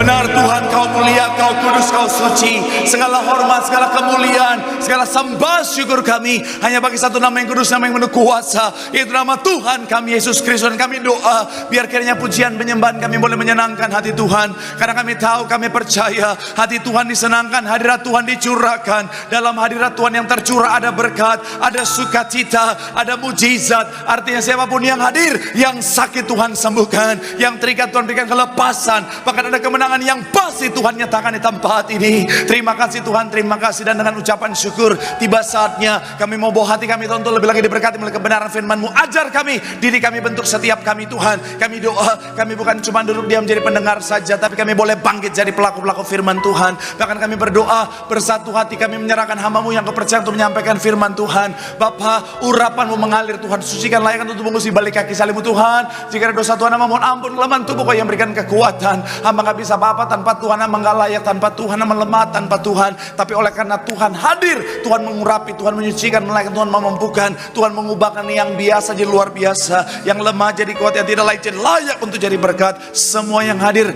Benar Tuhan, Kau mulia, Kau kudus, Kau suci. Segala hormat, segala kemuliaan, segala sembah syukur kami hanya bagi satu nama yang kudus, nama yang penuh kuasa, yaitu nama Tuhan kami Yesus Kristus. Dan kami doa biar kiranya pujian penyembahan kami boleh menyenangkan hati Tuhan, karena kami tahu, kami percaya hati Tuhan disenangkan, hadirat Tuhan dicurahkan. Dalam hadirat Tuhan yang tercurah ada berkat, ada sukacita, ada mujizat. Artinya siapapun yang hadir, yang sakit Tuhan sembuhkan, yang terikat Tuhan berikan kelepasan, bahkan ada kemenangan yang pasti Tuhan nyatakan di tempat ini. Terima kasih Tuhan, terima kasih. Dan dengan ucapan syukur, tiba saatnya kami mau bawa hati kami Tuhan untuk lebih lagi diberkati melalui kebenaran firman-Mu. Ajar kami, diri kami bentuk setiap kami Tuhan. Kami doa, kami bukan cuma duduk diam jadi pendengar saja, tapi kami boleh bangkit jadi pelaku-pelaku firman Tuhan. Bahkan kami berdoa, bersatu hati kami menyerahkan hamba-Mu yang kepercayaan untuk menyampaikan firman Tuhan. Bapa, urapan-Mu mengalir Tuhan, sucikan layakkan untuk mengusi balik kaki salib-Mu Tuhan. Jika ada dosa Tuhan, hamba mohon ampun, kelemahan tubuh Kau yang berikan kekuatan. Hamba gak bisa apa-apa tanpa Tuhan, hamba gak layak tanpa Tuhan, hamba lemah tanpa Tuhan. Tapi oleh karena Tuhan hadir, Tuhan mengurapi, Tuhan menyucikan, melayakkan, Tuhan memampukan, Tuhan mengubahkan yang biasa jadi luar biasa, yang lemah jadi kuat, yang tidak layak jadi layak untuk jadi berkat. Semua yang hadir,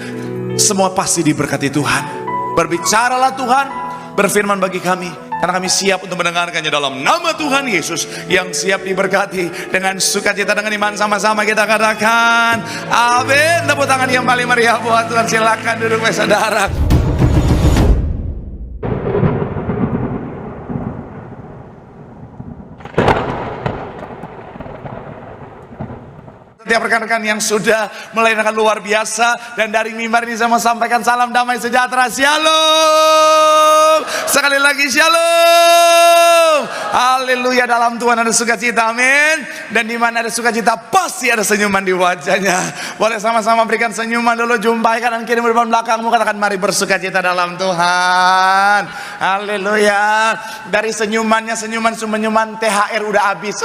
semua pasti diberkati Tuhan. Berbicaralah Tuhan, berfirman bagi kami, karena kami siap untuk mendengarkannya dalam nama Tuhan Yesus yang siap diberkati. Dengan sukacita, dengan iman, sama-sama kita katakan amin. Tepuk tangan yang paling meriah buat Tuhan. Silakan duduk saudara. Setiap rekan-rekan yang sudah mulai dengan luar biasa, dan dari mimbar ini saya mau sampaikan salam damai sejahtera. Shalom. Sekali lagi shalom. Haleluya. Dalam Tuhan ada sukacita, amin. Dan di mana ada sukacita pasti ada senyuman di wajahnya. Boleh sama-sama berikan senyuman dulu. Jumpai kanan kiri depan belakangmu, katakan mari bersukacita dalam Tuhan. Haleluya. Dari senyumannya, senyuman THR udah habis.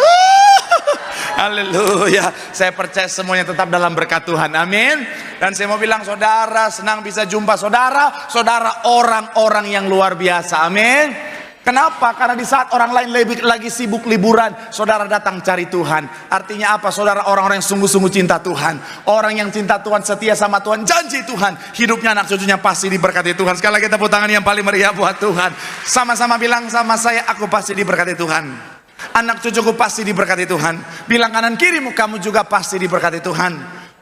Haleluya. Saya percaya semuanya tetap dalam berkat Tuhan, amin. Dan saya mau bilang saudara, senang bisa jumpa saudara orang-orang yang luar biasa, amin. Kenapa? Karena di saat orang lain lagi sibuk liburan, saudara datang cari Tuhan. Artinya apa? Saudara orang-orang yang sungguh-sungguh cinta Tuhan. Orang yang cinta Tuhan, setia sama Tuhan, janji Tuhan, hidupnya anak cucunya pasti diberkati Tuhan. Sekali lagi tepuk tangan yang paling meriah buat Tuhan. Sama-sama bilang sama saya, aku pasti diberkati Tuhan. Anak cucuku pasti diberkati Tuhan. Bilang kanan kirimu, kamu juga pasti diberkati Tuhan.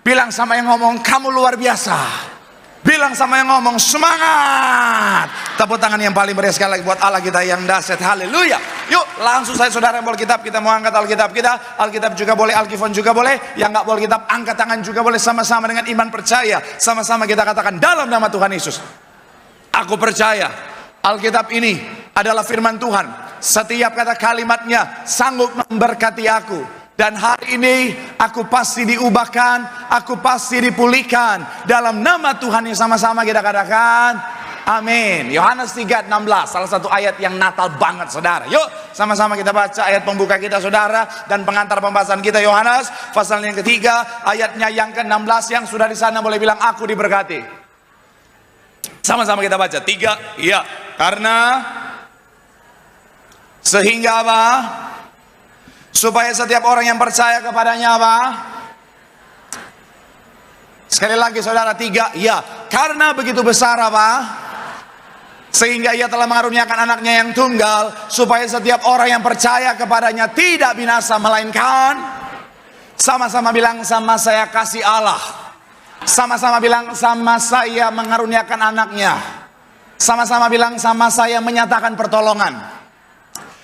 Bilang sama yang ngomong, kamu luar biasa. Bilang sama yang ngomong, semangat. Tepuk tangan yang paling meriah sekali lagi buat Allah kita yang dahsyat. Haleluya. Yuk langsung saya saudara yang bawa Alkitab, kita mau angkat Alkitab kita. Alkitab juga boleh, Alkifon juga boleh. Yang gak bawa Alkitab, angkat tangan juga boleh. Sama-sama dengan iman percaya, sama-sama kita katakan dalam nama Tuhan Yesus, aku percaya Alkitab ini adalah firman Tuhan. Setiap kata kalimatnya sanggup memberkati aku. Dan hari ini aku pasti diubahkan, aku pasti dipulihkan dalam nama Tuhan. Yang sama-sama kita katakan amin. Yohanes 3:16, salah satu ayat yang Natal banget saudara. Yuk sama-sama kita baca ayat pembuka kita saudara, dan pengantar pembahasan kita Yohanes pasal yang ketiga, ayatnya yang ke-16. Yang sudah di sana boleh bilang aku diberkati. Sama-sama kita baca. 3, iya. Karena sehingga apa? Supaya setiap orang yang percaya kepadanya apa? Sekali lagi saudara, 3, ya. Karena begitu besar apa? Sehingga ia telah mengaruniakan anaknya yang tunggal, supaya setiap orang yang percaya kepadanya tidak binasa, melainkan, sama-sama bilang sama saya kasih Allah. Sama-sama bilang sama saya mengaruniakan anaknya. Sama-sama bilang sama saya menyatakan pertolongan.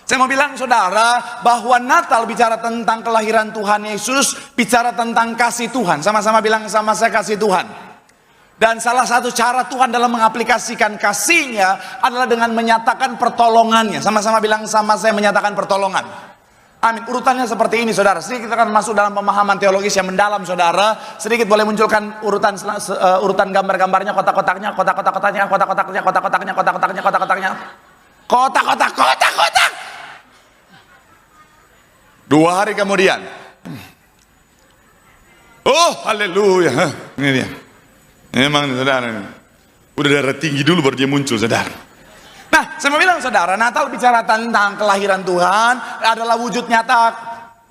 Saya mau bilang saudara, bahwa Natal bicara tentang kelahiran Tuhan Yesus, bicara tentang kasih Tuhan. Sama-sama bilang sama saya kasih Tuhan. Dan salah satu cara Tuhan dalam mengaplikasikan kasihnya adalah dengan menyatakan pertolongannya. Sama-sama bilang sama saya menyatakan pertolongan. Amin. Urutannya seperti ini saudara. Sedikit kita akan masuk dalam pemahaman teologis yang mendalam saudara. Sedikit boleh munculkan urutan gambar-gambarnya, kotak-kotaknya, kotak-kotaknya, kotak-kotaknya, kotak-kotaknya, kotak-kotaknya, kotak-kotaknya. Kotak-kotak. 2 hari kemudian, oh haleluya, ini dia. Memang saudara, udah darah tinggi dulu baru dia muncul saudara. Nah, saya mau bilang saudara, Natal bicara tentang kelahiran Tuhan, adalah wujud nyata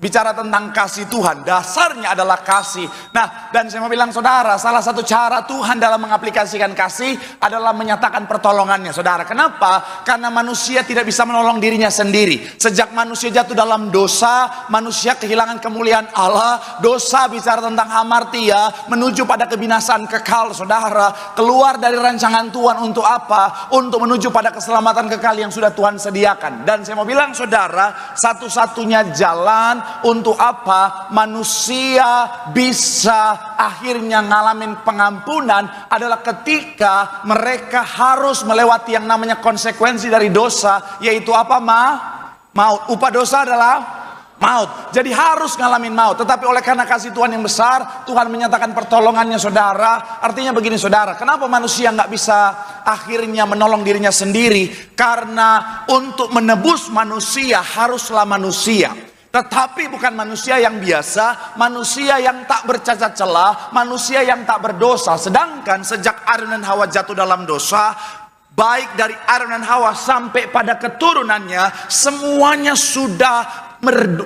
bicara tentang kasih Tuhan, dasarnya adalah kasih. Nah, dan saya mau bilang saudara, salah satu cara Tuhan dalam mengaplikasikan kasih adalah menyatakan pertolongannya, saudara. Kenapa? Karena manusia tidak bisa menolong dirinya sendiri. Sejak manusia jatuh dalam dosa, manusia kehilangan kemuliaan Allah. Dosa bicara tentang hamartia, menuju pada kebinasaan kekal, saudara. Keluar dari rancangan Tuhan untuk apa? Untuk menuju pada keselamatan kekal yang sudah Tuhan sediakan. Dan saya mau bilang saudara, satu-satunya jalan untuk apa manusia bisa akhirnya ngalamin pengampunan adalah ketika mereka harus melewati yang namanya konsekuensi dari dosa, yaitu apa? Maut. Upah dosa adalah maut. Jadi harus ngalamin maut. Tetapi oleh karena kasih Tuhan yang besar, Tuhan menyatakan pertolongannya, saudara. Artinya begini saudara, kenapa manusia nggak bisa akhirnya menolong dirinya sendiri? Karena untuk menebus manusia haruslah manusia. Tetapi bukan manusia yang biasa, manusia yang tak bercacat celah, manusia yang tak berdosa. Sedangkan sejak Adam dan Hawa jatuh dalam dosa, baik dari Adam dan Hawa sampai pada keturunannya, semuanya sudah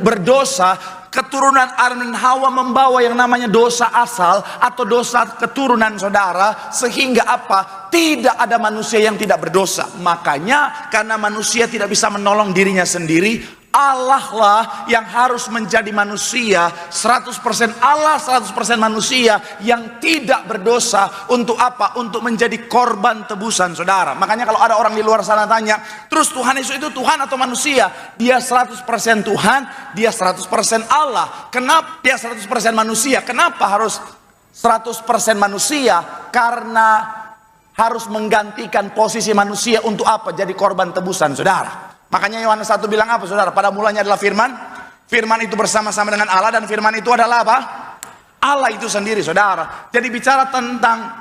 berdosa. Keturunan Adam dan Hawa membawa yang namanya dosa asal atau dosa keturunan, saudara. Sehingga apa? Tidak ada manusia yang tidak berdosa. Makanya karena manusia tidak bisa menolong dirinya sendiri, Allah lah yang harus menjadi manusia 100% Allah, 100% manusia yang tidak berdosa. Untuk apa? Untuk menjadi korban tebusan, saudara. Makanya kalau ada orang di luar sana tanya, terus Tuhan Yesus itu Tuhan atau manusia? Dia 100% Tuhan, dia 100% Allah. Kenapa dia 100% manusia? Kenapa harus 100% manusia? Karena harus menggantikan posisi manusia untuk apa? Jadi korban tebusan, saudara. Makanya Yohanes 1 bilang apa, saudara? Pada mulanya adalah firman. Firman itu bersama-sama dengan Allah, dan firman itu adalah apa? Allah itu sendiri, saudara. Jadi bicara tentang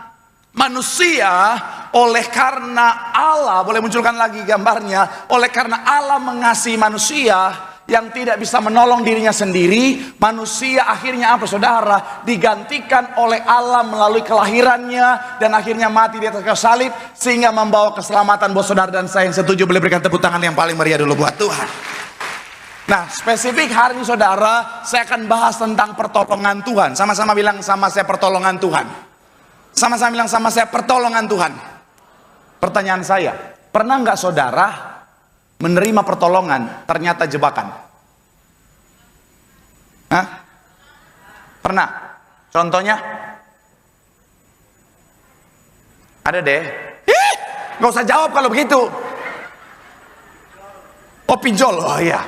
manusia, oleh karena Allah, boleh munculkan lagi gambarnya, oleh karena Allah mengasihi manusia yang tidak bisa menolong dirinya sendiri, manusia akhirnya apa, saudara? Digantikan oleh Allah melalui kelahirannya dan akhirnya mati di atas kayu salib, sehingga membawa keselamatan buat saudara dan saya. Yang setuju boleh berikan tepuk tangan yang paling meriah dulu buat Tuhan. Nah, spesifik hari ini saudara, saya akan bahas tentang pertolongan Tuhan. Sama-sama bilang sama saya, pertolongan Tuhan. Sama-sama bilang sama saya, pertolongan Tuhan. Pertanyaan saya, pernah nggak saudara menerima pertolongan ternyata jebakan? Hah? Pernah? Contohnya? Ada deh. Gak usah jawab kalau begitu. Oh, pinjol. Oh iya.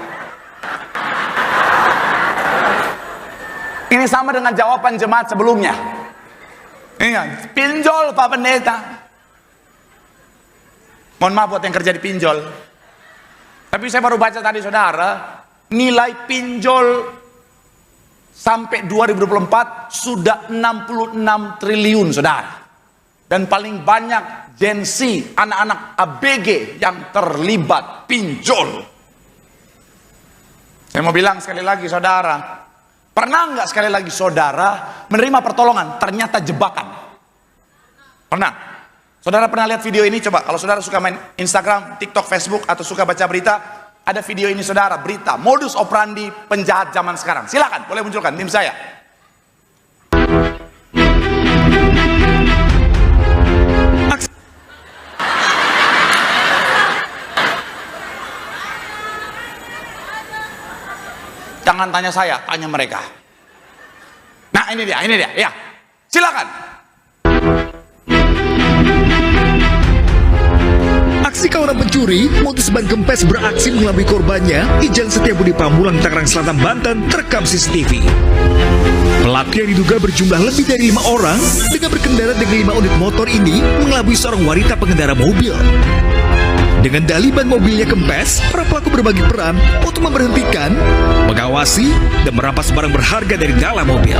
Ini sama dengan jawaban jemaat sebelumnya. Iya, pinjol Pak Pendeta. Mohon maaf buat yang kerja di pinjol. Tapi saya baru baca tadi, saudara, nilai pinjol sampai 2024 sudah 66 triliun, saudara. Dan paling banyak Gen Z, anak-anak ABG yang terlibat pinjol. Saya mau bilang sekali lagi, saudara, pernah nggak sekali lagi saudara menerima pertolongan ternyata jebakan? Pernah? Saudara pernah lihat video ini? Coba kalau saudara suka main Instagram, TikTok, Facebook, atau suka baca berita, ada video ini saudara, berita modus operandi penjahat zaman sekarang. Silakan, boleh munculkan tim saya. Jangan tanya saya, tanya mereka. Nah, ini dia, ya. Silakan. Aksi kawanan pencuri, modus ban kempes beraksi mengelabui korbannya di Jalan Setiabudi Pamulang, Tangerang Selatan, Banten, terekam CCTV. Pelaku yang diduga berjumlah lebih dari 5 orang dengan berkendara dengan 5 unit motor ini mengelabui seorang wanita pengendara mobil. Dengan dalih ban mobilnya kempes, para pelaku berbagi peran untuk memberhentikan, mengawasi, dan merampas barang berharga dari dalam mobil.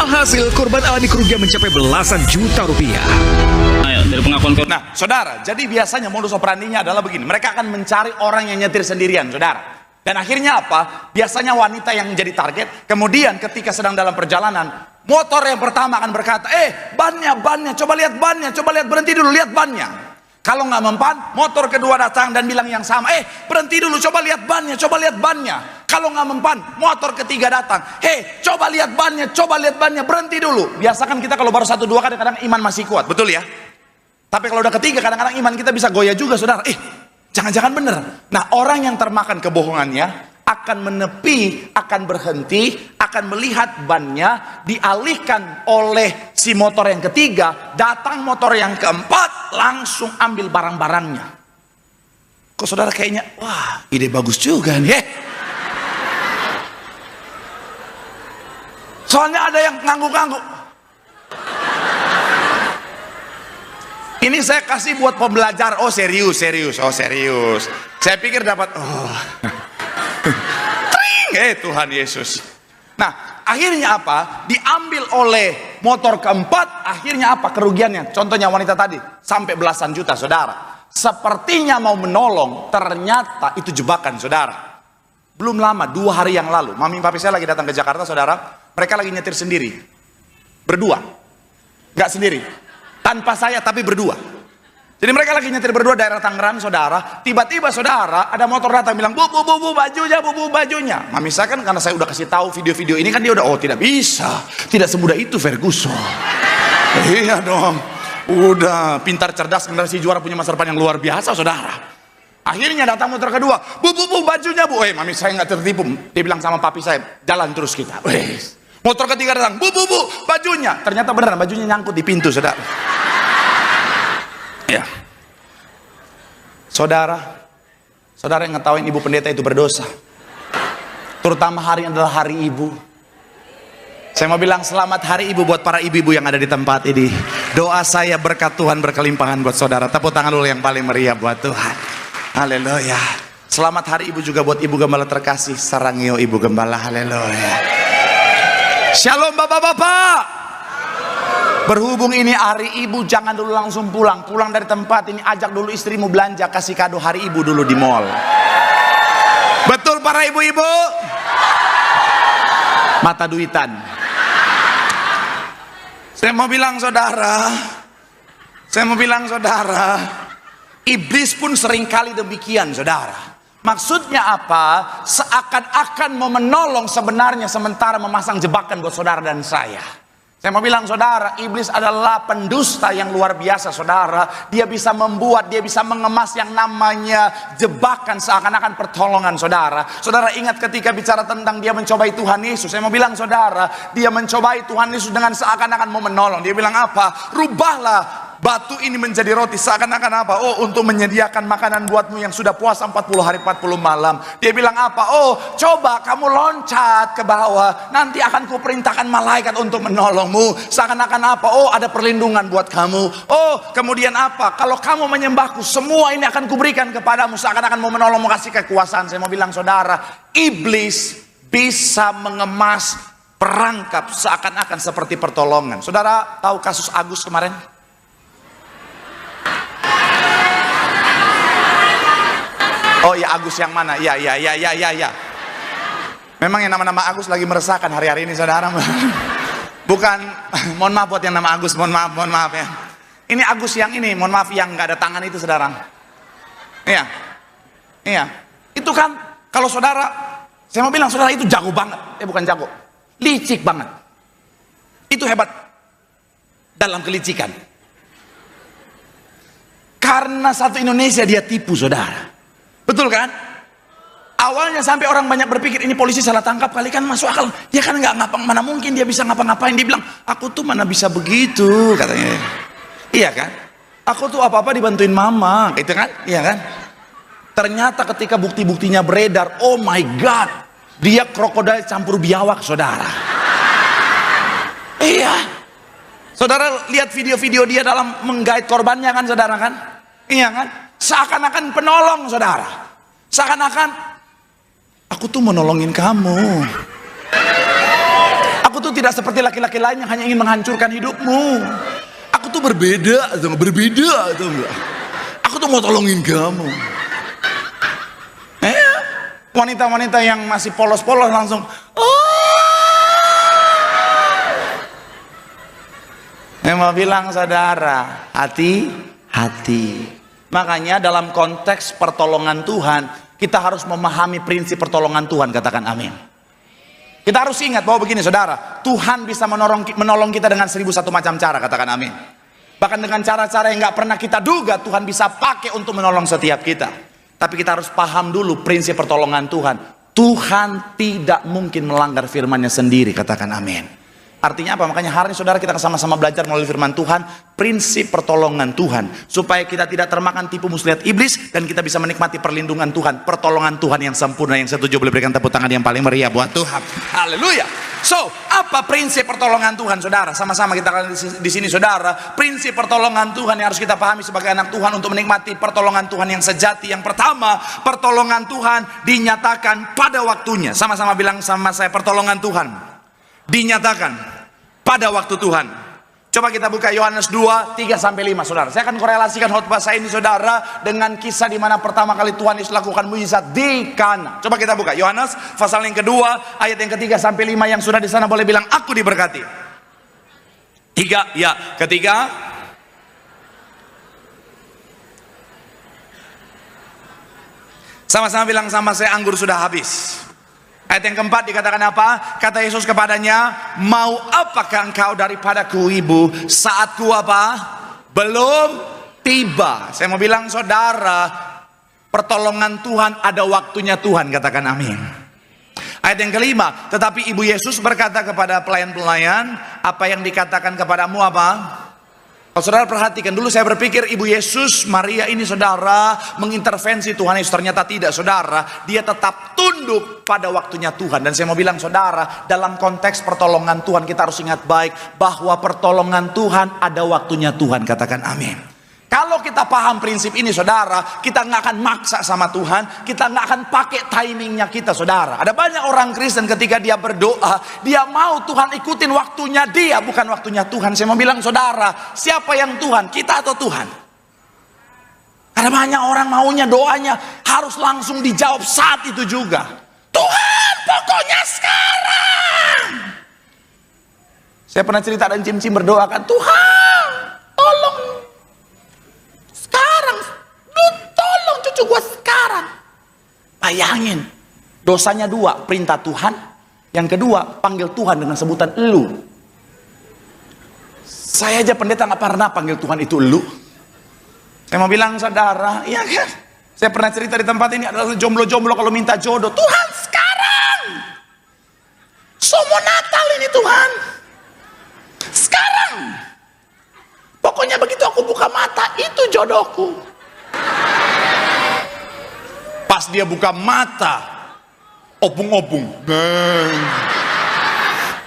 Alhasil, korban alami kerugian mencapai belasan juta rupiah. Dari pengakuan Nah, saudara, jadi biasanya modus operandinya adalah begini. Mereka akan mencari orang yang nyetir sendirian, saudara. Dan akhirnya apa? Biasanya wanita yang menjadi target. Kemudian ketika sedang dalam perjalanan, motor yang pertama akan berkata, bannya, coba lihat bannya, coba lihat, berhenti dulu, lihat bannya. Kalau nggak mempan, motor kedua datang dan bilang yang sama. Berhenti dulu, coba lihat bannya, coba lihat bannya. Kalau nggak mempan, motor ketiga datang. Coba lihat bannya, berhenti dulu. Biasakan kita kalau baru 1, 2 kadang-kadang iman masih kuat, betul ya? Tapi kalau udah ketiga kadang-kadang iman kita bisa goyah juga, saudara. Jangan-jangan bener. Nah, orang yang termakan kebohongannya akan menepi, akan berhenti, akan melihat bannya dialihkan oleh si motor yang ketiga, datang motor yang keempat, langsung ambil barang-barangnya. Kok saudara kayaknya, wah ide bagus juga nih. Soalnya ada yang ngangguk-ngangguk. Ini saya kasih buat pembelajar. Oh serius. Saya pikir dapat, Tuhan Yesus. Nah, akhirnya apa? Diambil oleh motor keempat, akhirnya apa kerugiannya? Contohnya wanita tadi, sampai belasan juta, saudara. Sepertinya mau menolong, ternyata itu jebakan, saudara. Belum lama, 2 hari yang lalu, mami papi saya lagi datang ke Jakarta, saudara. Mereka lagi nyetir sendiri, berdua, nggak sendiri, tanpa saya tapi berdua. Jadi mereka lagi nyetir berdua daerah Tangerang, saudara. Tiba-tiba saudara, ada motor datang bilang, bu bajunya. Mami saya kan karena saya udah kasih tahu video-video ini kan dia udah, tidak bisa, tidak semudah itu Ferguson. Iya dong, udah pintar cerdas generasi juara punya masa depan yang luar biasa, saudara. Akhirnya datang motor kedua, bu bajunya bu. Mami saya nggak tertipu. Dia bilang sama papi saya, jalan terus kita. Motor ketiga datang, bu bajunya. Ternyata beneran bajunya nyangkut di pintu, saudara. Ya, saudara yang ngetawain ibu pendeta itu berdosa. Terutama hari adalah hari ibu. Saya mau bilang selamat hari ibu buat para ibu-ibu yang ada di tempat ini. Doa saya berkat Tuhan berkelimpahan buat saudara. Tepuk tangan dulu yang paling meriah buat Tuhan. Haleluya. Selamat hari ibu juga buat ibu gembala terkasih Sarangio, ibu gembala. Haleluya. Shalom bapak-bapak. Berhubung ini hari ibu, jangan dulu langsung pulang dari tempat ini, ajak dulu istrimu belanja, kasih kado hari ibu dulu di mall. Betul para ibu-ibu? Mata duitan. Saya mau bilang saudara, iblis pun seringkali demikian, saudara. Maksudnya apa? Seakan-akan mau menolong sebenarnya sementara memasang jebakan buat saudara dan saya. Saya mau bilang saudara, iblis adalah pendusta yang luar biasa, saudara. Dia bisa membuat, dia bisa mengemas yang namanya jebakan seakan-akan pertolongan, saudara. Saudara ingat ketika bicara tentang dia mencobai Tuhan Yesus. Saya mau bilang saudara, dia mencobai Tuhan Yesus dengan seakan-akan mau menolong. Dia bilang apa? Rubahlah batu ini menjadi roti. Seakan-akan apa? Untuk menyediakan makanan buatmu yang sudah puasa 40 hari 40 malam. Dia bilang apa? Coba kamu loncat ke bawah, nanti akan kuperintahkan malaikat untuk menolongmu. Seakan-akan apa? Ada perlindungan buat kamu. Kemudian apa? Kalau kamu menyembahku, semua ini akan kuberikan kepadamu. Seakan-akan mau menolongmu, kasih kekuasaan. Saya mau bilang saudara, iblis bisa mengemas perangkap seakan-akan seperti pertolongan. Saudara tahu kasus Agus kemarin? Oh ya, Agus yang mana? Ya. Memang yang nama-nama Agus lagi meresahkan hari-hari ini, saudara. Bukan, mohon maaf buat yang nama Agus, mohon maaf ya. Ini Agus yang ini, mohon maaf yang nggak ada tangan itu, saudara. Iya. Itu kan, kalau saudara, saya mau bilang saudara itu jago banget. Bukan jago, licik banget. Itu hebat dalam kelicikan. Karena satu Indonesia dia tipu, saudara. Betul kan? Awalnya sampai orang banyak berpikir ini polisi salah tangkap kali, kan masuk akal. Dia kan nggak ngapa, mana mungkin dia bisa ngapa-ngapain. Dia bilang, aku tuh mana bisa begitu, katanya. Iya kan? Aku tuh apa-apa dibantuin mama, gitu kan? Iya kan? Ternyata ketika bukti-buktinya beredar, oh my God, dia krokodil campur biawak, saudara. Iya. Saudara lihat video-video dia dalam menggait korbannya kan, saudara kan? Iya kan? Seakan-akan penolong, saudara. Seakan-akan aku tuh menolongin kamu. Aku tuh tidak seperti laki-laki lain yang hanya ingin menghancurkan hidupmu. Aku tuh berbeda. Aku tuh mau tolongin kamu. Wanita-wanita yang masih polos-polos langsung, Saya mau bilang saudara, hati-hati. Makanya dalam konteks pertolongan Tuhan, kita harus memahami prinsip pertolongan Tuhan, katakan amin. Kita harus ingat bahwa begini saudara, Tuhan bisa menolong kita dengan 1001 macam cara, katakan amin. Bahkan dengan cara-cara yang gak pernah kita duga, Tuhan bisa pakai untuk menolong setiap kita. Tapi kita harus paham dulu prinsip pertolongan Tuhan. Tuhan tidak mungkin melanggar firman-Nya sendiri, katakan amin. Artinya apa? Makanya hari ini saudara kita sama-sama belajar melalui firman Tuhan, prinsip pertolongan Tuhan, supaya kita tidak termakan tipu muslihat iblis, dan kita bisa menikmati perlindungan Tuhan, pertolongan Tuhan yang sempurna. Yang setuju boleh berikan tepuk tangan yang paling meriah buat Tuhan. Haleluya. So, apa prinsip pertolongan Tuhan saudara? Sama-sama kita akan di sini saudara. Prinsip pertolongan Tuhan yang harus kita pahami sebagai anak Tuhan untuk menikmati pertolongan Tuhan yang sejati. Yang pertama, pertolongan Tuhan dinyatakan pada waktunya. Sama-sama bilang sama saya, pertolongan Tuhan dinyatakan pada waktu Tuhan. Coba kita buka Yohanes 2, 3-5 saudara. Saya akan korelasikan khotbah saya ini saudara dengan kisah di mana pertama kali Tuhan Yesus lakukan mujizat di Kana. Coba kita buka Yohanes pasal yang kedua, ayat yang ke-3-5. Yang sudah di sana boleh bilang aku diberkati. 3, ya, ketiga. Sama-sama bilang sama saya, anggur sudah habis. Ayat yang keempat dikatakan apa? Kata Yesus kepadanya, mau apakah engkau daripadaku ibu? Saatku apa? Belum tiba. Saya mau bilang saudara, pertolongan Tuhan ada waktunya Tuhan, katakan amin. Ayat yang kelima, tetapi ibu Yesus berkata kepada pelayan-pelayan, apa yang dikatakan kepadamu apa? Kalau saudara perhatikan dulu, saya berpikir ibu Yesus Maria ini saudara mengintervensi Tuhan Yesus. Ternyata tidak saudara, dia tetap tunduk pada waktunya Tuhan. Dan saya mau bilang saudara, dalam konteks pertolongan Tuhan kita harus ingat baik bahwa pertolongan Tuhan ada waktunya Tuhan, katakan amin. Kalau kita paham prinsip ini saudara, kita nggak akan maksa sama Tuhan, kita nggak akan pakai timingnya kita saudara. Ada banyak orang Kristen ketika dia berdoa, dia mau Tuhan ikutin waktunya dia, bukan waktunya Tuhan. Saya mau bilang saudara, siapa yang Tuhan? Kita atau Tuhan? Ada banyak orang maunya doanya harus langsung dijawab saat itu juga. Tuhan pokoknya sekarang. Saya pernah cerita dan Cim-Cim berdoa kan, Tuhan tolong sekarang, tolong cucu gua sekarang. Bayangin, dosanya dua, perintah Tuhan, yang kedua panggil Tuhan dengan sebutan elu. Saya aja pendeta nggak pernah panggil Tuhan itu elu. Saya mau bilang saudara, iya kan? Saya pernah cerita di tempat ini, adalah jomblo-jomblo kalau minta jodoh, Tuhan sekarang, semua Natal ini Tuhan, sekarang. Pokoknya begitu aku buka mata, itu jodohku. Pas dia buka mata, opung-opung.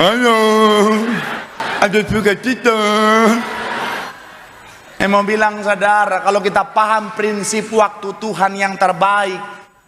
Halo, ada juga cita. Saya mau bilang saudara, kalau kita paham prinsip waktu Tuhan yang terbaik,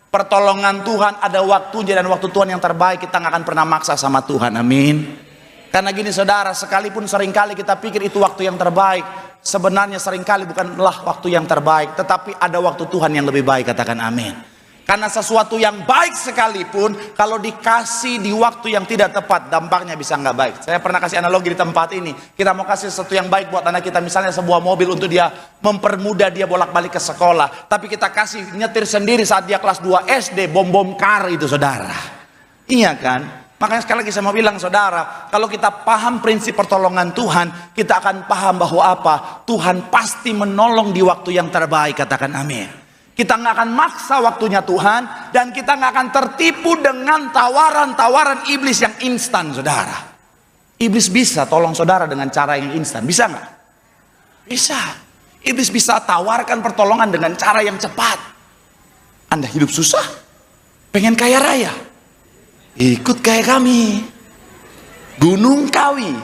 pertolongan Tuhan ada waktunya, dan waktu Tuhan yang terbaik, kita nggak akan pernah maksa sama Tuhan, amin. Karena gini saudara, sekalipun seringkali kita pikir itu waktu yang terbaik, sebenarnya seringkali bukanlah waktu yang terbaik, tetapi ada waktu Tuhan yang lebih baik, katakan amin. Karena sesuatu yang baik sekalipun, kalau dikasih di waktu yang tidak tepat, dampaknya bisa nggak baik. Saya pernah kasih analogi di tempat ini, kita mau kasih sesuatu yang baik buat anak kita, misalnya sebuah mobil untuk dia, mempermudah dia bolak-balik ke sekolah, tapi kita kasih nyetir sendiri saat dia kelas 2 SD, bom-bom kar itu saudara. Iya kan? Makanya sekali lagi saya mau bilang saudara, kalau kita paham prinsip pertolongan Tuhan, kita akan paham bahwa apa? Tuhan pasti menolong di waktu yang terbaik, katakan amin. Kita nggak akan maksa waktunya Tuhan, dan kita nggak akan tertipu dengan tawaran-tawaran iblis yang instan saudara. Iblis bisa tolong saudara dengan cara yang instan, bisa nggak? Bisa. Iblis bisa tawarkan pertolongan dengan cara yang cepat. Anda hidup susah, pengen kaya raya, ikut kayak kami, Gunung Kawi.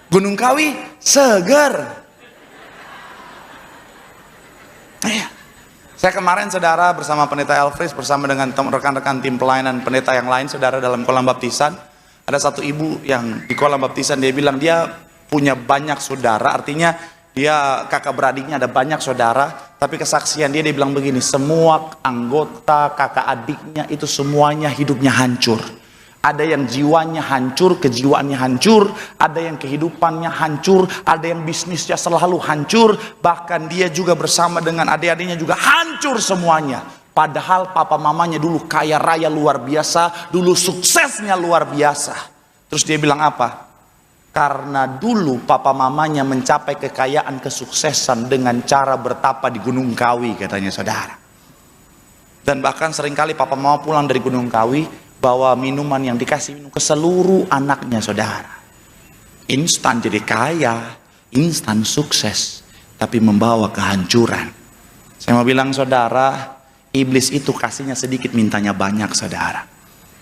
Gunung Kawi seger. Saya kemarin saudara bersama pendeta Elfris, bersama dengan rekan-rekan tim pelayanan pendeta yang lain saudara, dalam kolam baptisan. Ada satu ibu yang di kolam baptisan, dia bilang dia punya banyak saudara, artinya dia kakak beradiknya ada banyak saudara, tapi kesaksian dia bilang begini, semua anggota kakak adiknya itu semuanya hidupnya hancur. Ada yang jiwanya hancur, kejiwaannya hancur. Ada yang kehidupannya hancur. Ada yang bisnisnya selalu hancur. Bahkan dia juga bersama dengan adik-adiknya juga hancur semuanya. Padahal papa mamanya dulu kaya raya luar biasa. Dulu suksesnya luar biasa. Terus dia bilang apa? Karena dulu papa mamanya mencapai kekayaan kesuksesan dengan cara bertapa di Gunung Kawi, katanya saudara. Dan bahkan seringkali papa mama pulang dari Gunung Kawi bawa minuman yang dikasih minum ke seluruh anaknya, saudara. Instan jadi kaya, instan sukses, tapi membawa kehancuran. Saya mau bilang saudara, iblis itu kasihnya sedikit, mintanya banyak, saudara.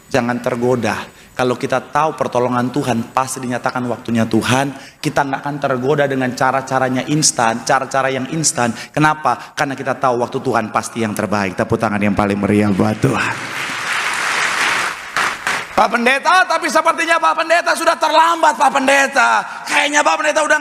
Jangan tergoda. Kalau kita tahu pertolongan Tuhan pasti dinyatakan waktunya Tuhan, kita nggak akan tergoda dengan cara-caranya instan, cara-cara yang instan. Kenapa? Karena kita tahu waktu Tuhan pasti yang terbaik. Tepuk tangan yang paling meriah buat Tuhan. Pak Pendeta, tapi sepertinya Pak Pendeta sudah terlambat, Pak Pendeta. Kayaknya Pak Pendeta udah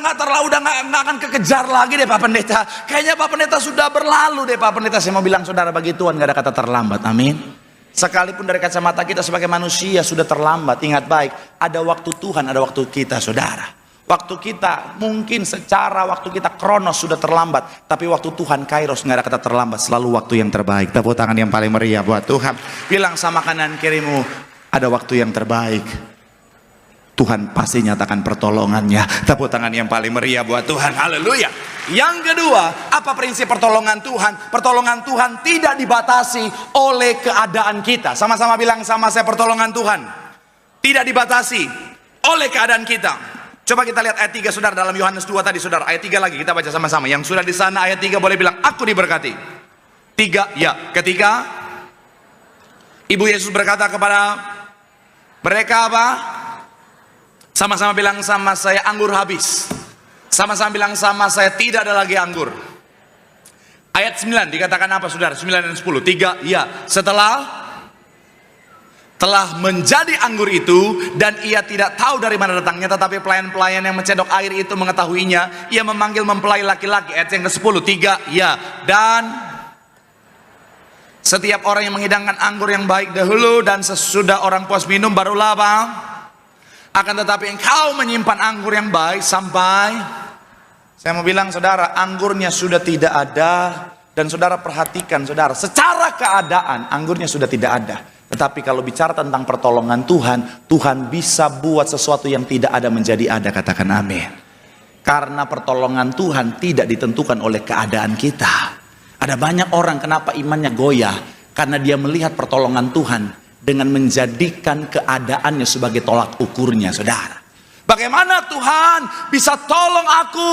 nggak akan kekejar lagi deh, Pak Pendeta. Kayaknya Pak Pendeta sudah berlalu deh, Pak Pendeta. Saya mau bilang saudara, bagi Tuhan nggak ada kata terlambat, amin. Sekalipun dari kacamata kita sebagai manusia sudah terlambat, ingat baik, ada waktu Tuhan, ada waktu kita, saudara. Waktu kita mungkin secara waktu kita kronos sudah terlambat, tapi waktu Tuhan kairos nggak ada kata terlambat, selalu waktu yang terbaik. Tepuk tangan yang paling meriah buat Tuhan. Bilang sama kanan kirimu, ada waktu yang terbaik. Tuhan pasti nyatakan pertolongannya. Tepuk tangan yang paling meriah buat Tuhan. Haleluya. Yang kedua, apa prinsip pertolongan Tuhan? Pertolongan Tuhan tidak dibatasi oleh keadaan kita. Sama-sama bilang sama saya, pertolongan Tuhan tidak dibatasi oleh keadaan kita. Coba kita lihat ayat 3 saudara, dalam Yohanes 2 tadi saudara. Ayat 3 lagi kita baca sama-sama. Yang sudah di sana ayat 3 boleh bilang, aku diberkati. 3, ya. Ketika Ibu Yesus berkata kepada mereka apa? Sama-sama bilang sama saya, anggur habis. Sama-sama bilang sama saya, tidak ada lagi anggur. Ayat 9 dikatakan apa saudara? 9 dan 10. 3, ya. Telah menjadi anggur itu, dan ia tidak tahu dari mana datangnya, tetapi pelayan-pelayan yang mencedok air itu mengetahuinya. Ia memanggil mempelai laki-laki. Ayat yang ke-10. 3, ya. Dan setiap orang yang menghidangkan anggur yang baik dahulu, dan sesudah orang puas minum barulah apa? Akan tetapi engkau menyimpan anggur yang baik sampai, saya mau bilang saudara, anggurnya sudah tidak ada. Dan saudara perhatikan saudara, secara keadaan anggurnya sudah tidak ada. Tetapi kalau bicara tentang pertolongan Tuhan, Tuhan bisa buat sesuatu yang tidak ada menjadi ada. Katakan amin. Karena pertolongan Tuhan tidak ditentukan oleh keadaan kita. Ada banyak orang kenapa imannya goyah, karena dia melihat pertolongan Tuhan dengan menjadikan keadaannya sebagai tolak ukurnya, saudara. Bagaimana Tuhan bisa tolong aku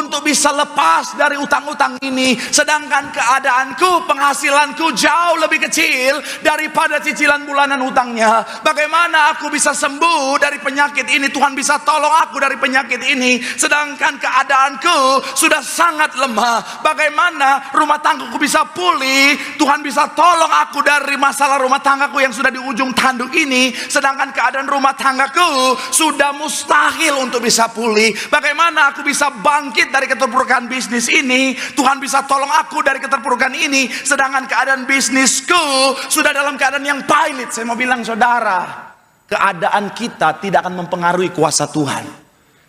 untuk bisa lepas dari utang-utang ini, sedangkan keadaanku, penghasilanku jauh lebih kecil daripada cicilan bulanan hutangnya. Bagaimana aku bisa sembuh dari penyakit ini? Tuhan bisa tolong aku dari penyakit ini, sedangkan keadaanku sudah sangat lemah. Bagaimana rumah tanggaku bisa pulih? Tuhan bisa tolong aku dari masalah rumah tanggaku yang sudah di ujung tanduk ini, sedangkan keadaan rumah tanggaku sudah mustahil untuk bisa pulih. Bagaimana aku bisa bangkit dari keterpurukan bisnis ini? Tuhan bisa tolong aku dari keterpurukan ini, sedangkan keadaan bisnisku sudah dalam keadaan yang pahit. Saya mau bilang saudara, keadaan kita tidak akan mempengaruhi kuasa Tuhan.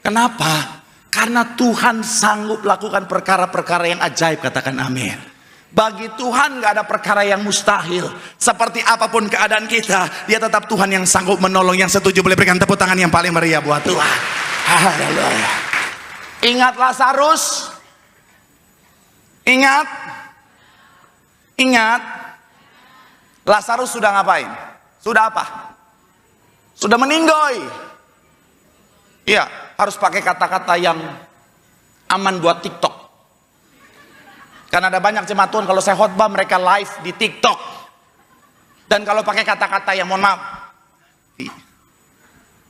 Kenapa? Karena Tuhan sanggup lakukan perkara-perkara yang ajaib. Katakan amin. Bagi Tuhan gak ada perkara yang mustahil. Seperti apapun keadaan kita, Dia tetap Tuhan yang sanggup menolong. Yang setuju boleh berikan tepuk tangan yang paling meriah buat Tuhan. Haleluya. Ingat Lazarus. Ingat Lazarus sudah ngapain? Sudah apa? Sudah meninggoy. Iya, harus pakai kata-kata yang aman buat TikTok. Karena ada banyak jemaat Tuhan, kalau saya khotbah mereka live di TikTok. Dan kalau pakai kata-kata yang mohon maaf,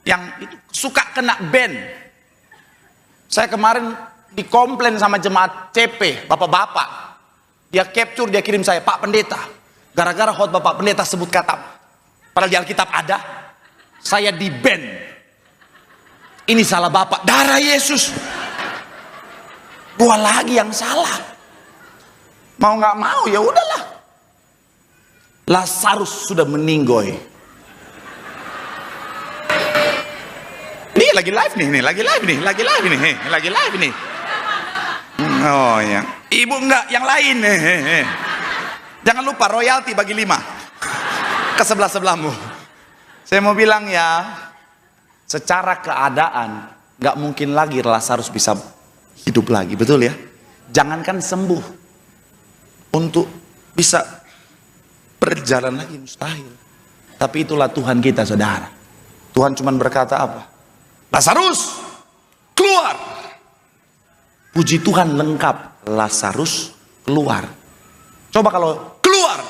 yang itu suka kena ban. Saya kemarin dikomplain sama jemaat CP, bapak-bapak. Dia capture, dia kirim saya, Pak Pendeta, gara-gara khotbah Pak Pendeta sebut kata, padahal di Alkitab ada, saya di ban. Ini salah Bapak, darah Yesus. Gua lagi yang salah. Mau nggak mau ya udahlah. Lazarus sudah meninggoy. lagi live nih, lagi live nih. Oh ya, ibu enggak, yang lain. Jangan lupa royalti bagi 5 ke sebelahmu. Saya mau bilang ya, secara keadaan nggak mungkin lagi Lazarus bisa hidup lagi, betul ya? Jangankan sembuh, untuk bisa berjalan lagi mustahil. Tapi itulah Tuhan kita, saudara. Tuhan cuma berkata apa? Lazarus, keluar. Puji Tuhan, lengkap. Lazarus keluar. Coba kalau keluar,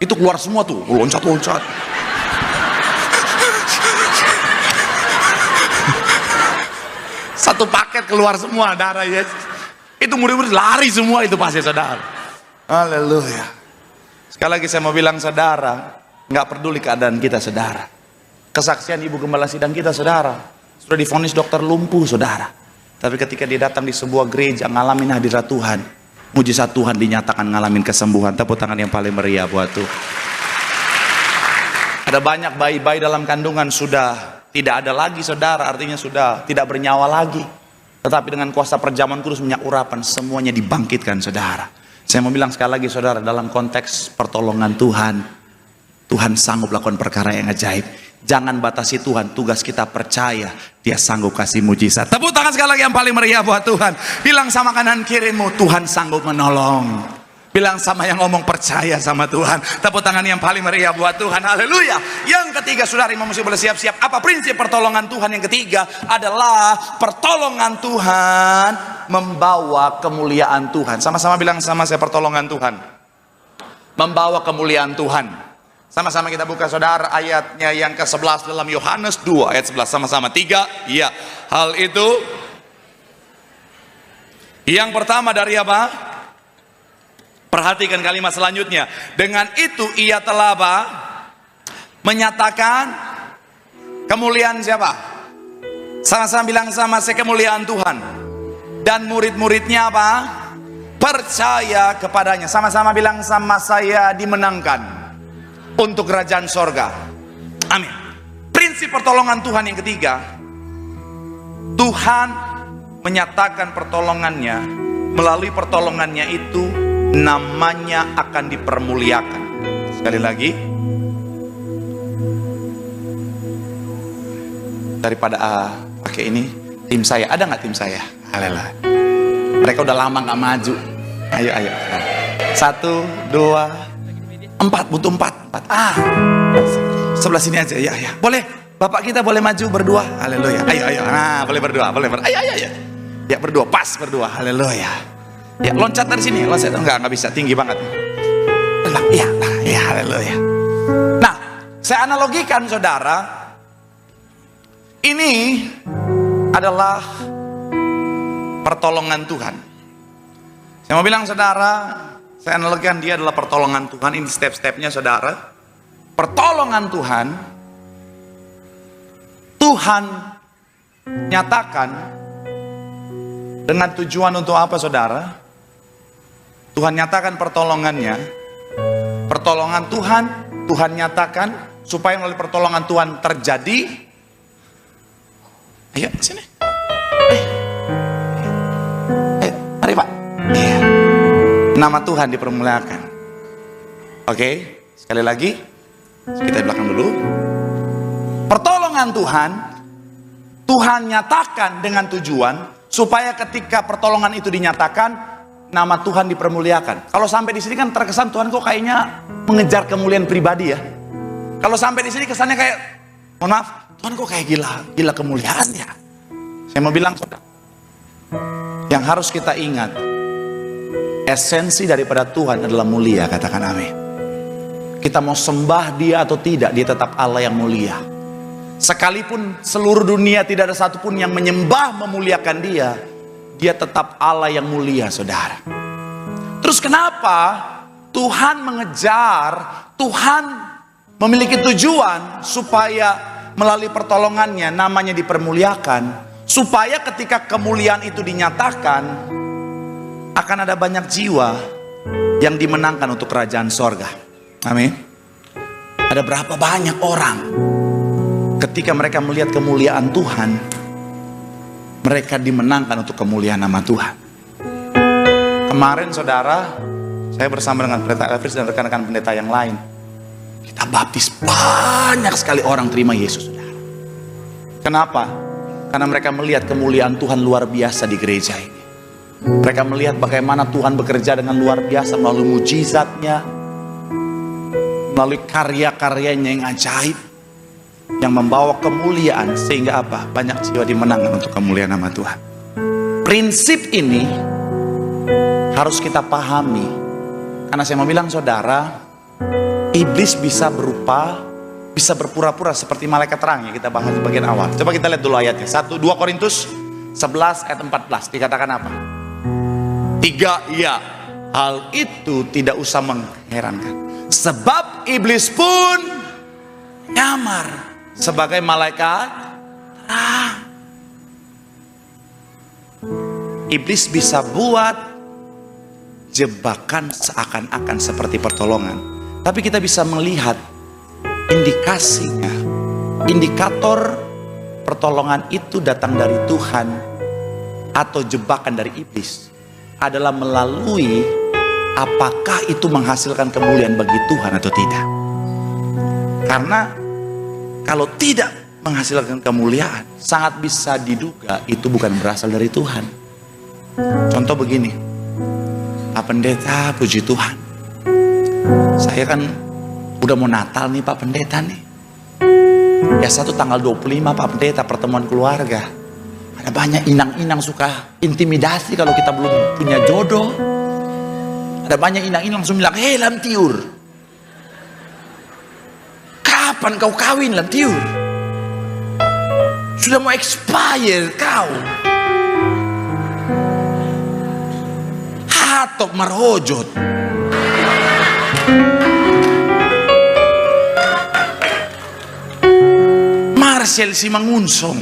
itu keluar semua tuh, loncat-loncat. Satu paket keluar semua darah ya. Itu murid-murid lari semua itu pasti, saudara. Haleluya. Sekali lagi saya mau bilang, saudara, nggak peduli keadaan kita, saudara. Kesaksian ibu gembala sidang kita, saudara, sudah divonis dokter lumpuh, saudara. Tapi ketika dia datang di sebuah gereja ngalamin hadirat Tuhan, mujizat Tuhan dinyatakan, ngalamin kesembuhan. Tepuk tangan yang paling meriah buat Tuhan. Ada banyak bayi-bayi dalam kandungan sudah tidak ada lagi, saudara, artinya sudah tidak bernyawa lagi. Tetapi dengan kuasa perjamuan kudus, minyak urapan, semuanya dibangkitkan, saudara. Saya mau bilang sekali lagi, saudara, dalam konteks pertolongan Tuhan, Tuhan sanggup lakukan perkara yang ajaib. Jangan batasi Tuhan, tugas kita percaya Dia sanggup kasih mujizat. Tepuk tangan sekali lagi yang paling meriah buat Tuhan. Bilang sama kanan kirimu, Tuhan sanggup menolong. Bilang sama yang ngomong, percaya sama Tuhan. Tepuk tangan yang paling meriah buat Tuhan. Haleluya. Yang ketiga, saudari, mesti boleh siap-siap. Apa prinsip pertolongan Tuhan? Yang ketiga adalah pertolongan Tuhan membawa kemuliaan Tuhan. Sama-sama bilang sama saya, pertolongan Tuhan membawa kemuliaan Tuhan. Sama-sama kita buka, saudara, ayatnya yang ke-11 dalam Yohanes 2 ayat 11. Sama-sama 3. Ya, hal itu yang pertama dari apa? Perhatikan kalimat selanjutnya. Dengan itu ia telah apa? Menyatakan kemuliaan siapa? Sama-sama bilang sama saya, kemuliaan Tuhan. Dan murid-muridnya apa? Percaya kepadanya. Sama-sama bilang sama saya, dimenangkan untuk kerajaan sorga. Amin. Prinsip pertolongan Tuhan yang ketiga, Tuhan menyatakan pertolongannya. Melalui pertolongannya itu namanya akan dipermuliakan. Sekali lagi, daripada pakai ini, tim saya ada nggak? Tim saya, haleluya. Mereka udah lama nggak maju. Ayo. 1, 2, 4, butuh 4. Sebelah sini aja, ya. Boleh, bapak kita boleh maju berdua, haleluya. Ayo. Nah, boleh berdua, Ayo. Ya, berdua, pas berdua, haleluya. Ya, loncat dari sini, loncat. Enggak bisa, tinggi banget. Ya, haleluya. Nah, saya analogikan, saudara, ini adalah pertolongan Tuhan. Saya mau bilang, saudara, saya analogikan dia adalah pertolongan Tuhan. Ini step-stepnya, saudara. Pertolongan Tuhan, Tuhan nyatakan dengan tujuan untuk apa, saudara? Tuhan nyatakan pertolongannya. Pertolongan Tuhan, Tuhan nyatakan supaya melalui pertolongan Tuhan terjadi. Ayo sini. Mari Pak. Nama Tuhan dipermuliakan. Oke, sekali lagi kita belakang dulu. Pertolongan Tuhan, Tuhan nyatakan dengan tujuan supaya ketika pertolongan itu dinyatakan, nama Tuhan dipermuliakan. Kalau sampai di sini kan terkesan Tuhan kok kayaknya mengejar kemuliaan pribadi ya. Kalau sampai di sini kesannya kayak, mohon maaf, Tuhan kok kayak gila kemuliaan ya. Saya mau bilang, saudara, yang harus kita ingat, esensi daripada Tuhan adalah mulia. Katakan amin. Kita mau sembah Dia atau tidak, Dia tetap Allah yang mulia. Sekalipun seluruh dunia tidak ada satupun yang menyembah memuliakan Dia, Dia tetap Allah yang mulia, saudara. Terus kenapa Tuhan mengejar, Tuhan memiliki tujuan supaya melalui pertolongannya namanya dipermuliakan, supaya ketika kemuliaan itu dinyatakan akan ada banyak jiwa yang dimenangkan untuk kerajaan sorga. Amin. Ada berapa banyak orang ketika mereka melihat kemuliaan Tuhan, mereka dimenangkan untuk kemuliaan nama Tuhan. Kemarin saudara, saya bersama dengan pendeta Elvis dan rekan-rekan pendeta yang lain, kita baptis banyak sekali orang terima Yesus, saudara. Kenapa? Karena mereka melihat kemuliaan Tuhan luar biasa di gereja ini. Mereka melihat bagaimana Tuhan bekerja dengan luar biasa melalui mujizatnya, melalui karya-karyanya yang ajaib, yang membawa kemuliaan, sehingga apa? Banyak jiwa dimenangkan untuk kemuliaan nama Tuhan. Prinsip ini harus kita pahami, karena saya mau bilang saudara, iblis bisa berpura-pura seperti malaikat terang yang kita bahas di bagian awal. Coba kita lihat dulu ayatnya. 2 Korintus 11 ayat 14 dikatakan apa? 3, ya, hal itu tidak usah mengherankan, sebab iblis pun nyamar sebagai malaikat terang. Iblis bisa buat jebakan seakan-akan seperti pertolongan, tapi kita bisa melihat indikasinya, indikator pertolongan itu datang dari Tuhan atau jebakan dari iblis adalah melalui apakah itu menghasilkan kemuliaan bagi Tuhan atau tidak. Karena kalau tidak menghasilkan kemuliaan, sangat bisa diduga itu bukan berasal dari Tuhan. Contoh begini, Pak Pendeta, puji Tuhan, saya kan udah mau Natal nih Pak Pendeta nih. Ya satu tanggal 25 Pak Pendeta, pertemuan keluarga. Ada banyak inang-inang suka intimidasi kalau kita belum punya jodoh. Ada banyak inang-inang langsung bilang, hei Lamtiur, kapan kau kawin Lamtiur? Sudah mau expire kau. Hatok marhojot. Marcel Simangunsong.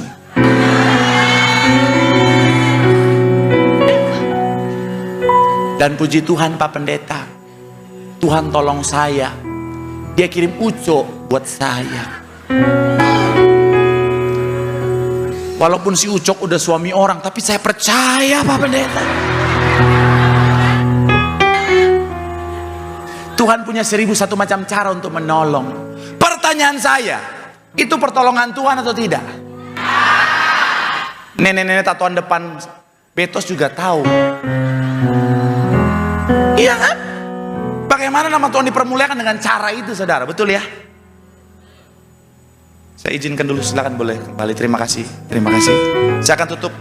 Dan puji Tuhan Pak Pendeta, Tuhan tolong saya, Dia kirim Ucok buat saya. Walaupun si Ucok udah suami orang, tapi saya percaya Pak Pendeta, Tuhan punya 1001 macam cara untuk menolong. Pertanyaan saya, itu pertolongan Tuhan atau tidak? Nenek-nenek tatoan depan Betos juga tahu. Iya kan? Bagaimana nama Tuhan dipermuliakan dengan cara itu, saudara? Betul ya? Saya izinkan dulu, silakan boleh kembali. Terima kasih, terima kasih. Saya akan tutup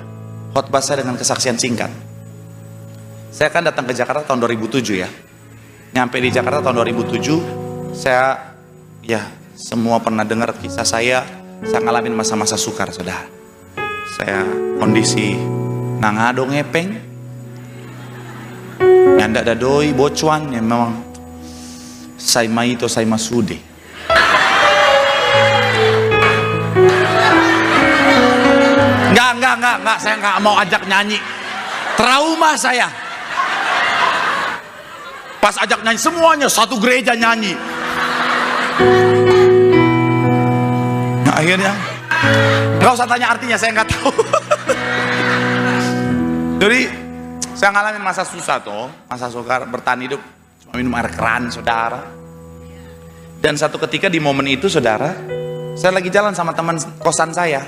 khotbah saya dengan kesaksian singkat. Saya akan datang ke Jakarta tahun 2007 ya. Nyampe di Jakarta tahun 2007, saya ya semua pernah dengar kisah saya ngalamin masa-masa sukar, saudara. Saya kondisi nangado ngepeng, nyanda dadoi bocuan, ya memang saya maito saya masude. Enggak, saya nggak mau ajak nyanyi. Trauma saya. Pas ajak nyanyi semuanya satu gereja nyanyi. Nah, akhirnya nggak usah tanya artinya, saya nggak tahu. Jadi saya ngalamin masa susah tuh, masa sukar, bertahan hidup cuma minum air keran, saudara. Dan satu ketika di momen itu, saudara, saya lagi jalan sama teman kosan saya,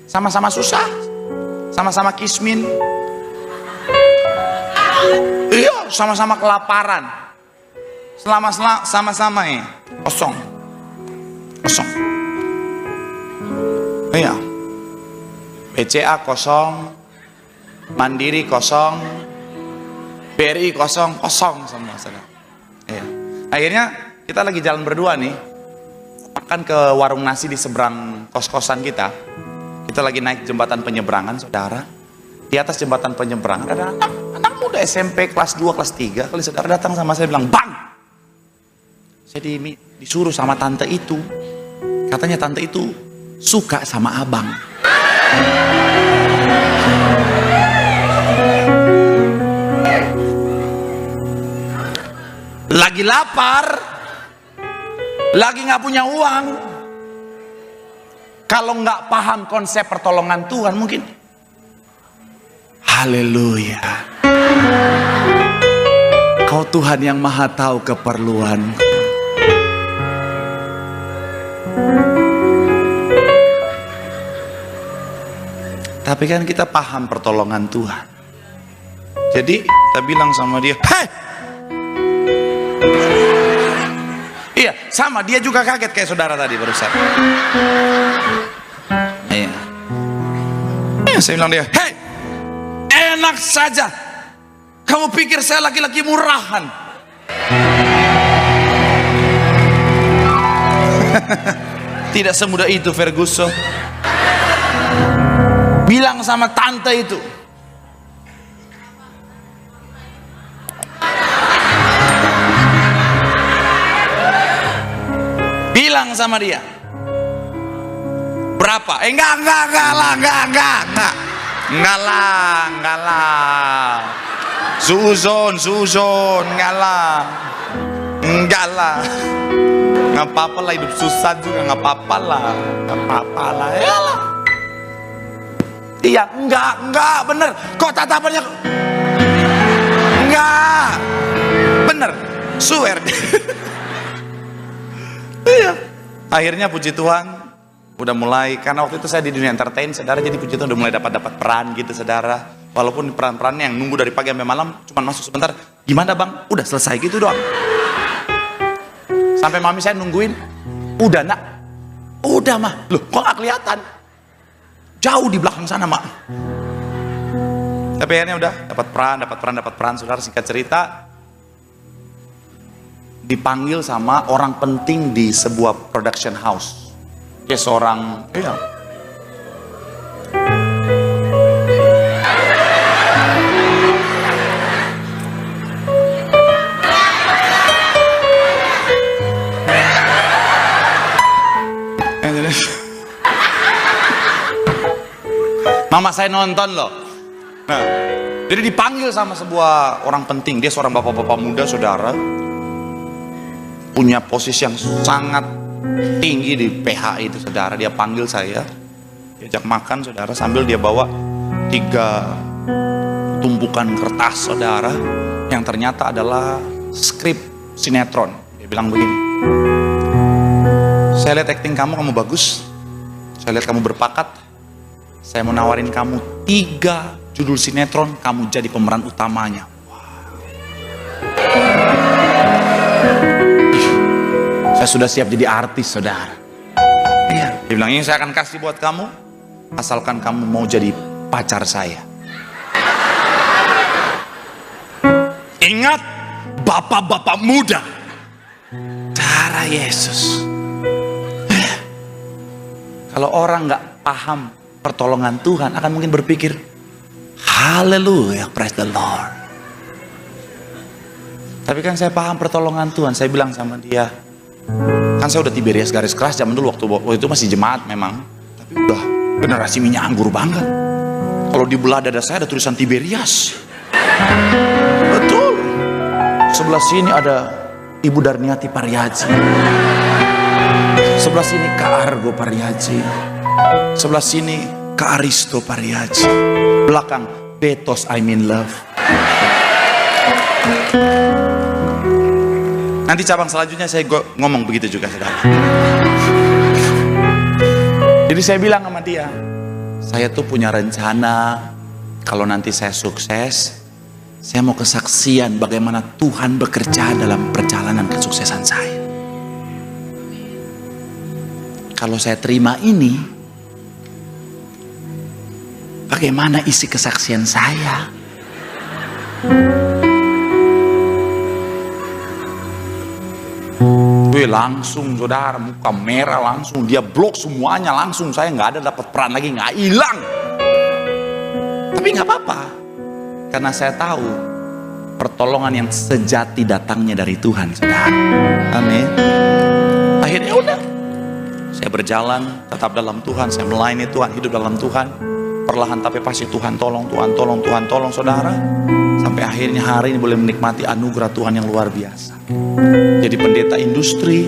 sama-sama susah, sama-sama kismin, iya, sama-sama kelaparan, sama-sama kosong, iya, BCA kosong, Mandiri kosong, BRI kosong semua, saudara. Iya. Akhirnya kita lagi jalan berdua nih, akan ke warung nasi di seberang kos-kosan kita. Kita lagi naik jembatan penyeberangan, saudara. Di atas jembatan penyeberangan ada anak muda SMP kelas 2, kelas 3. Kali saudara datang sama saya bilang, "Bang, saya disuruh sama tante itu. Katanya tante itu suka sama abang." Lagi lapar, lagi nggak punya uang, Kalau nggak paham konsep pertolongan Tuhan mungkin. Haleluya. Kau Tuhan yang maha tahu keperluan. Tapi kan kita paham pertolongan Tuhan. Jadi kita bilang sama dia, hei! Iya, sama dia juga kaget kayak saudara tadi barusan. Iya. Saya bilang dia, hei! Enak saja. Kamu pikir saya laki-laki murahan? Tidak semudah itu, Ferguson. Bilang sama tante itu. Bilang sama dia. Berapa? Enggak lah. Suzon, enggak lah. Nggak apa-apa lah, hidup susah juga nggak apa-apa lah. Yalah. Iya, enggak, bener. Kok tatapannya? Enggak, bener. Swear. Iya. Akhirnya puji Tuhan, udah mulai, karena waktu itu saya di dunia entertain, saudara, jadi puji Tuhan udah mulai dapat peran gitu, saudara. Walaupun peran-perannya yang nunggu dari pagi sampai malam, cuma masuk sebentar. Gimana bang? Udah selesai gitu doang. Sampai mami saya nungguin, udah nak, udah mah, loh kok gak kelihatan? Jauh di belakang sana mak. Tapi akhirnya udah dapat peran, saudara. Singkat cerita, dipanggil sama orang penting di sebuah production house. Dia seorang, mama saya nonton loh. Nah, jadi dipanggil sama sebuah orang penting. Dia seorang bapak-bapak muda, saudara, punya posisi yang sangat tinggi di PH itu, saudara. Dia panggil saya, diajak makan, saudara, sambil dia bawa 3 tumpukan kertas, saudara, yang ternyata adalah skrip sinetron. Dia bilang begini, saya lihat acting kamu bagus, saya lihat kamu berpakat. Saya mau nawarin kamu 3 judul sinetron, kamu jadi pemeran utamanya. Saya sudah siap jadi artis, saudara. Iya. Dia bilang, ini saya akan kasih buat kamu, asalkan kamu mau jadi pacar saya. Ingat, bapak-bapak muda, cara Yesus. Kalau orang nggak paham pertolongan Tuhan, akan mungkin berpikir, haleluya, praise the Lord. Tapi kan saya paham pertolongan Tuhan. Saya bilang sama dia, kan saya udah Tiberias garis keras zaman dulu, waktu itu masih jemaat memang, tapi udah generasi minyak anggur banget. Kalau di belah dada saya ada tulisan Tiberias. Betul. Sebelah sini ada Ibu Darniati Pariaji, sebelah sini Kak Argo Pariaji, sebelah sini Kak Aristo Pariaji, belakang Betos I'm in love. Nanti cabang selanjutnya saya ngomong begitu juga, saudara. Jadi saya bilang sama dia, saya tuh punya rencana, kalau nanti saya sukses, saya mau kesaksian bagaimana Tuhan bekerja dalam perjalanan kesuksesan saya. Kalau saya terima ini, bagaimana isi kesaksian saya? Langsung, saudara, muka merah langsung. Dia blok semuanya langsung. Saya nggak ada dapat peran lagi, nggak hilang. Tapi nggak apa-apa, karena saya tahu pertolongan yang sejati datangnya dari Tuhan, saudara. Amin. Akhirnya udah, saya berjalan tetap dalam Tuhan, saya melayani Tuhan, hidup dalam Tuhan. Perlahan tapi pasti Tuhan tolong, saudara. Sampai akhirnya hari ini boleh menikmati anugerah Tuhan yang luar biasa. Jadi pendeta industri,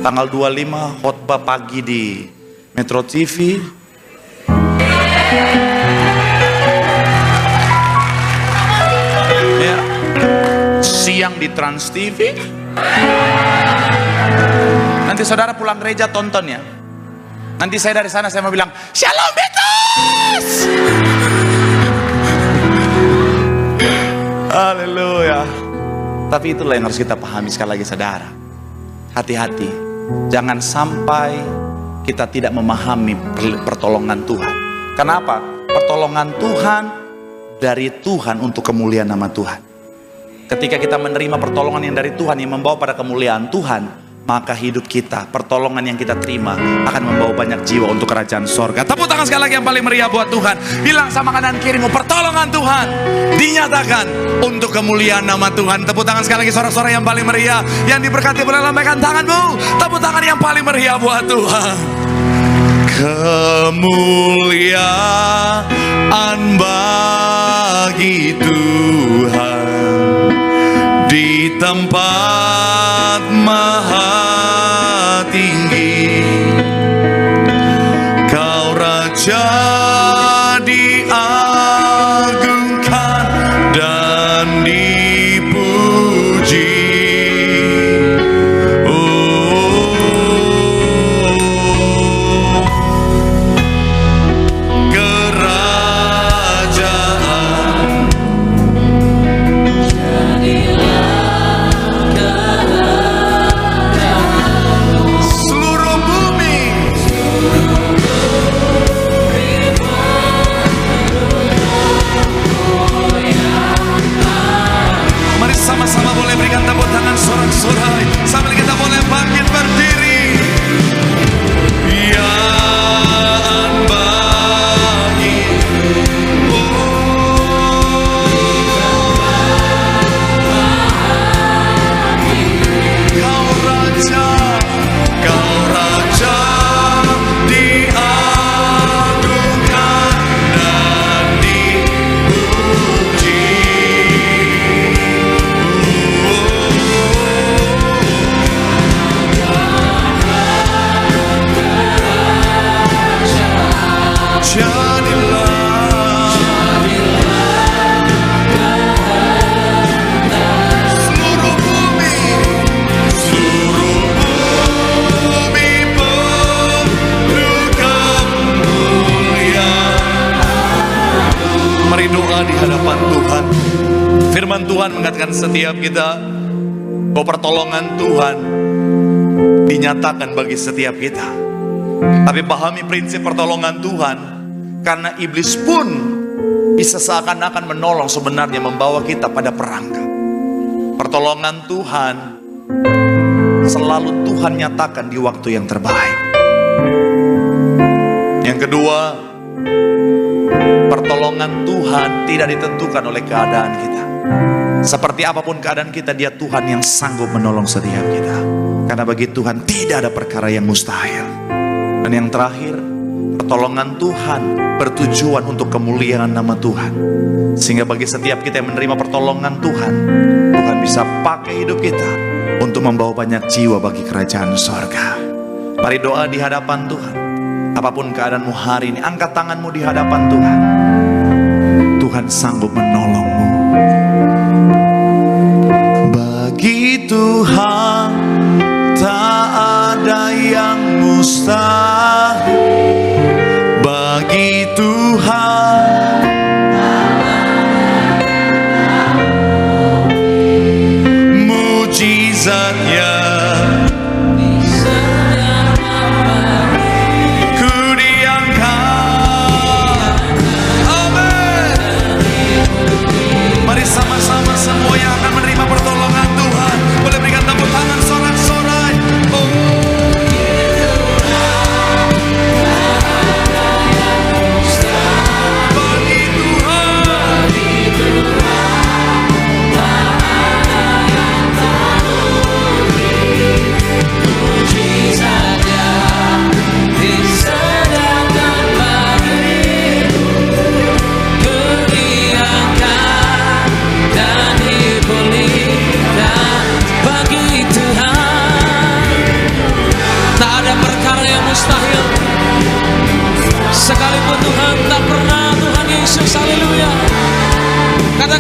Tanggal 25 khotbah pagi di Metro TV. Ya. Siang di Trans TV. Nanti saudara pulang gereja tonton ya. Nanti saya dari sana saya mau bilang, Shalom Betos. Haleluya. Tapi itulah yang harus kita pahami sekali lagi saudara. Hati-hati, jangan sampai kita tidak memahami pertolongan Tuhan. Kenapa? Pertolongan Tuhan dari Tuhan untuk kemuliaan nama Tuhan. Ketika kita menerima pertolongan yang dari Tuhan yang membawa pada kemuliaan Tuhan, maka hidup kita, pertolongan yang kita terima akan membawa banyak jiwa untuk kerajaan sorga. Tepuk tangan sekali lagi yang paling meriah buat Tuhan. Bilang sama kanan kirimu, pertolongan Tuhan dinyatakan untuk kemuliaan nama Tuhan. Tepuk tangan sekali lagi sorak-sorak yang paling meriah. Yang diberkati boleh lambaikan tanganmu. Tepuk tangan yang paling meriah buat Tuhan. Kemuliaan bagi Tuhan di tempat maha tinggi. Kau Raja diagungkan dan dipuji. Sama-sama boleh berikan tepuk tangan sorak-sorai sambil kita boleh bangkit berdiri. Yang bagi Kau Raja, Kau Raja diagungkan dan dipuji. Mari doa di hadapan Tuhan. Firman Tuhan mengatakan setiap kita bahwa pertolongan Tuhan dinyatakan bagi setiap kita. Tapi pahami prinsip pertolongan Tuhan, karena iblis pun bisa seakan-akan menolong, sebenarnya membawa kita pada perangkap. Pertolongan Tuhan selalu Tuhan nyatakan di waktu yang terbaik. Yang kedua, pertolongan Tuhan tidak ditentukan oleh keadaan kita. Seperti apapun keadaan kita, Dia Tuhan yang sanggup menolong setiap kita. Karena bagi Tuhan tidak ada perkara yang mustahil. Dan yang terakhir, pertolongan Tuhan bertujuan untuk kemuliaan nama Tuhan. Sehingga bagi setiap kita yang menerima pertolongan Tuhan, Tuhan bisa pakai hidup kita untuk membawa banyak jiwa bagi kerajaan sorga. Mari doa di hadapan Tuhan. Apapun keadaanmu hari ini, angkat tanganmu di hadapan Tuhan. Tuhan sanggup menolongmu. Bagi Tuhan tak ada yang mustahil. Bagi Tuhan mujizatnya sama-sama semua yang akan menerima pertolongan Tuhan boleh berikan tepuk tangan sorak-sorai. Oh.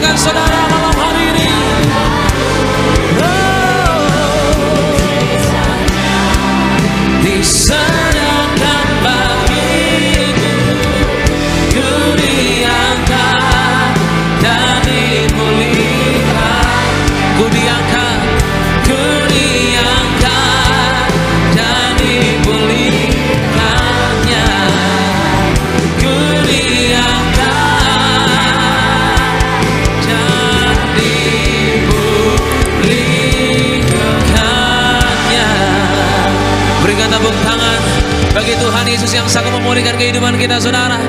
memuliakan saudara malam hari ini. Diserahkan bagiku, ku diangkat dan dipulihkan. Ku diangkat dan dipulihkannya. Ku diangkat dan dipulihkannya. Berikan tepuk tangan bagi Tuhan Yesus yang sangat memulihkan kehidupan kita, saudara.